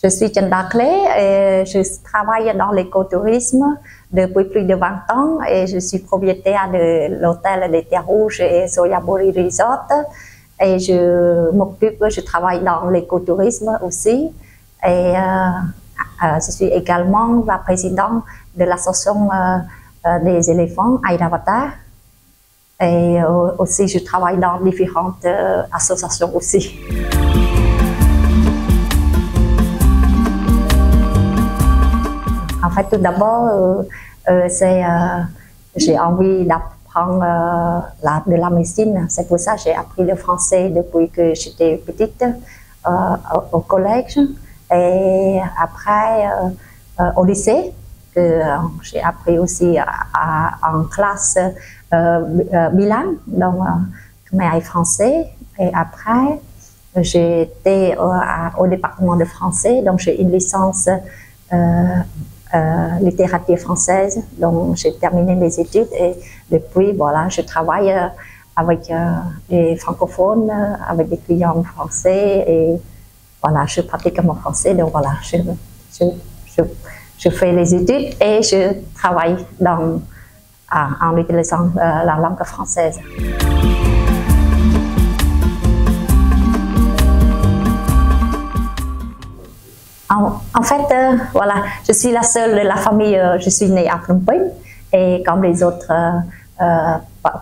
Je suis Chanda Clé et je travaille dans l'écotourisme depuis plus de 20 ans et je suis propriétaire de l'hôtel Les Terres Rouges et Soyaburi Resort. Et je travaille dans l'écotourisme aussi. Et je suis également la présidente de l'association des éléphants Airavata. Et aussi, je travaille dans différentes associations aussi. En fait, tout d'abord, j'ai envie d'apprendre de la médecine. C'est pour ça que j'ai appris le français depuis que j'étais petite au collège. Et après, au lycée, j'ai appris aussi en classe bilingue, donc khmer et français. Et après, j'étais au département de français, donc j'ai une licence littérature française, donc j'ai terminé mes études et depuis, voilà, je travaille avec des francophones, avec des clients français et voilà, je pratique mon français, donc voilà, je fais les études et je travaille en utilisant la langue française. En fait, voilà, je suis la seule de la famille, je suis née à Phnom Penh et comme les autres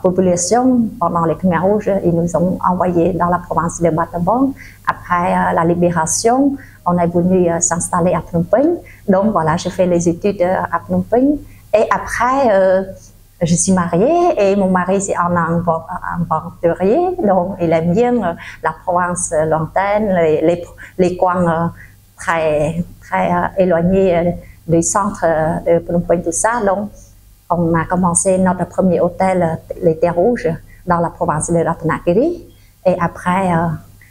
populations, pendant les Khmer Rouges, ils nous ont envoyés dans la province de Battambang. Après la libération, on est venu s'installer à Phnom Penh. Donc voilà, j'ai fait les études à Phnom Penh et après, je suis mariée et mon mari c'est un aventurier, donc il aime bien la province lointaine, les coins très éloigné du centre de Phnom Penh, tout ça. Donc, on a commencé notre premier hôtel, Les Terres Rouges, dans la province de Ratanakiri. Et après,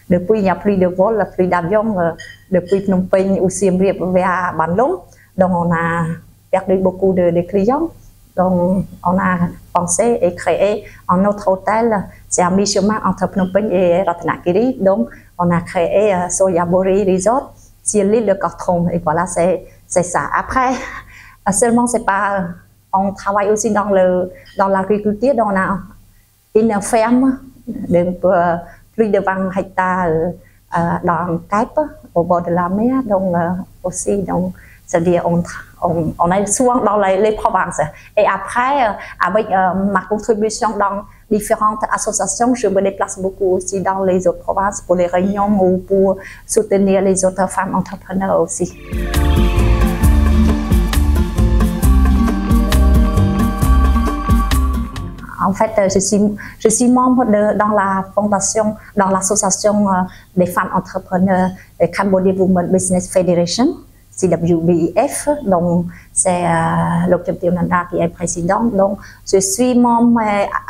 depuis, il n'y a plus de vol, plus d'avions depuis Phnom Penh ou Siem Reap vers Ban Long. Donc, on a perdu beaucoup de clients. Donc, on a pensé et créé un autre hôtel. C'est à mi-chemin entre Phnom Penh et Ratanakiri. Donc, on a créé Soyaburi Resort sur l'île de Koh Trom. Et voilà, c'est ça. Après, seulement, c'est pas... On travaille aussi dans l'agriculture. Donc, on a une ferme de plus de 20 hectares dans Cape, au bord de la mer. Donc, aussi, donc, c'est-à-dire, on est souvent dans les provinces. Et après, avec ma contribution dans différentes associations, je me déplace beaucoup aussi dans les autres provinces pour les réunions ou pour soutenir les autres femmes entrepreneurs aussi. En fait, je suis membre dans la fondation, dans l'association des femmes entrepreneurs Cambodia Women Business Federation, CWBF. Donc, c'est l'Octave Nanda qui est président. Donc, je suis membre.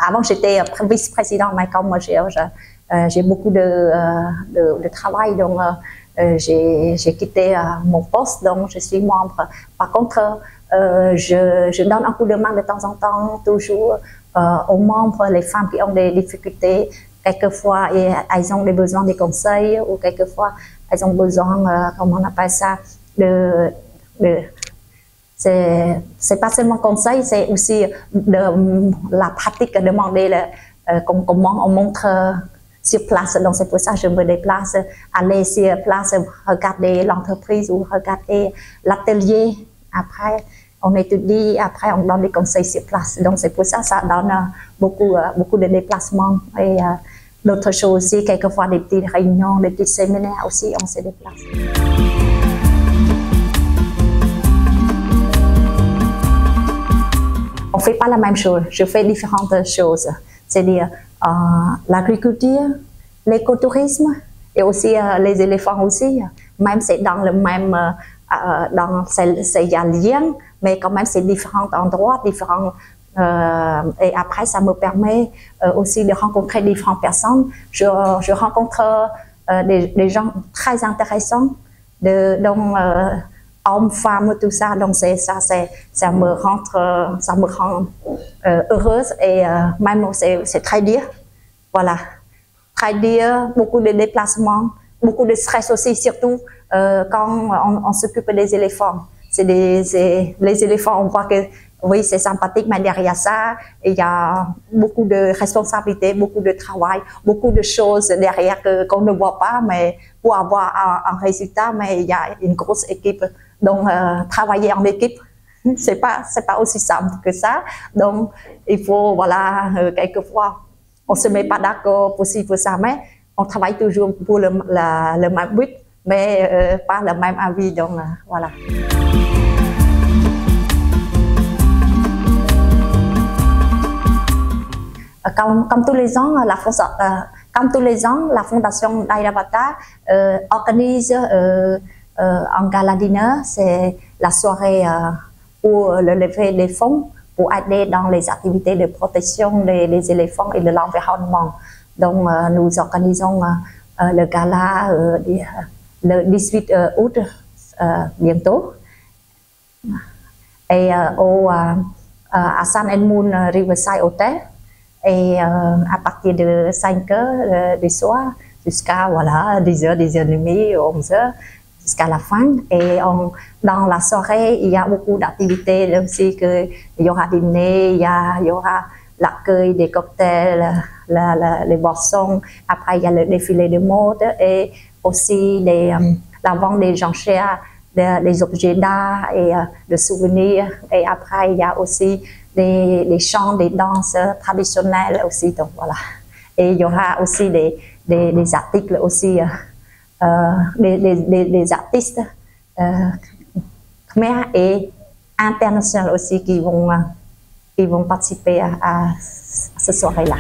Avant, j'étais vice-président, mais comme j'ai beaucoup de travail, donc j'ai quitté mon poste, donc je suis membre. Par contre, je donne un coup de main de temps en temps, toujours aux membres, les femmes qui ont des difficultés. Quelquefois, elles ont des besoins de conseils ou quelquefois, elles ont besoin, comment on appelle ça, c'est pas seulement conseil, c'est aussi la pratique, demander comment on montre sur place. Donc c'est pour ça que je me déplace, aller sur place, regarder l'entreprise ou regarder l'atelier. Après, on étudie, après on donne des conseils sur place. Donc c'est pour ça que ça donne beaucoup de déplacements. Et d'autres choses aussi, quelquefois des petites réunions, des petits séminaires aussi, on se déplace. On ne fait pas la même chose, je fais différentes choses. C'est-à-dire l'agriculture, l'écotourisme et aussi les éléphants aussi. Même c'est dans le même, il y a lien, mais quand même c'est différents endroits, différents. Et après ça me permet aussi de rencontrer différentes personnes. Je rencontre des gens très intéressants, donc hommes, femmes, tout ça. Donc ça me rend heureuse et même c'est très dur. Voilà, très dur, beaucoup de déplacements, beaucoup de stress aussi, surtout quand on s'occupe des éléphants. Les éléphants, on voit que oui, c'est sympathique, mais derrière ça, il y a beaucoup de responsabilités, beaucoup de travail, beaucoup de choses derrière qu'on ne voit pas, mais pour avoir un résultat, mais il y a une grosse équipe. Donc, travailler en équipe, c'est pas aussi simple que ça. Donc, il faut, voilà, quelquefois, on se met pas d'accord pour ci, pour ça, mais on travaille toujours pour le même but, mais pas le même avis. Donc, voilà. Comme tous les ans, la Fondation Dairavata organise un gala dîner, c'est la soirée pour le lever des fonds pour aider dans les activités de protection des éléphants et de l'environnement. Donc, nous organisons le gala le 18 août bientôt. Et à Sun and Moon Riverside Hotel. Et à partir de 5 heures du soir jusqu'à voilà, 10 heures, 10h30, 11 heures, jusqu'à la fin. Et dans la soirée, il y a beaucoup d'activités aussi. Il y aura dîner, il y aura l'accueil des cocktails, les boissons. Après, il y a le défilé de mode et aussi la vente des enchères, des objets d'art et de souvenirs. Et après, il y a aussi des chants, des danses traditionnelles aussi. Donc voilà. Et il y aura aussi des articles aussi, des artistes khmer et internationaux aussi qui vont participer à cette soirée-là.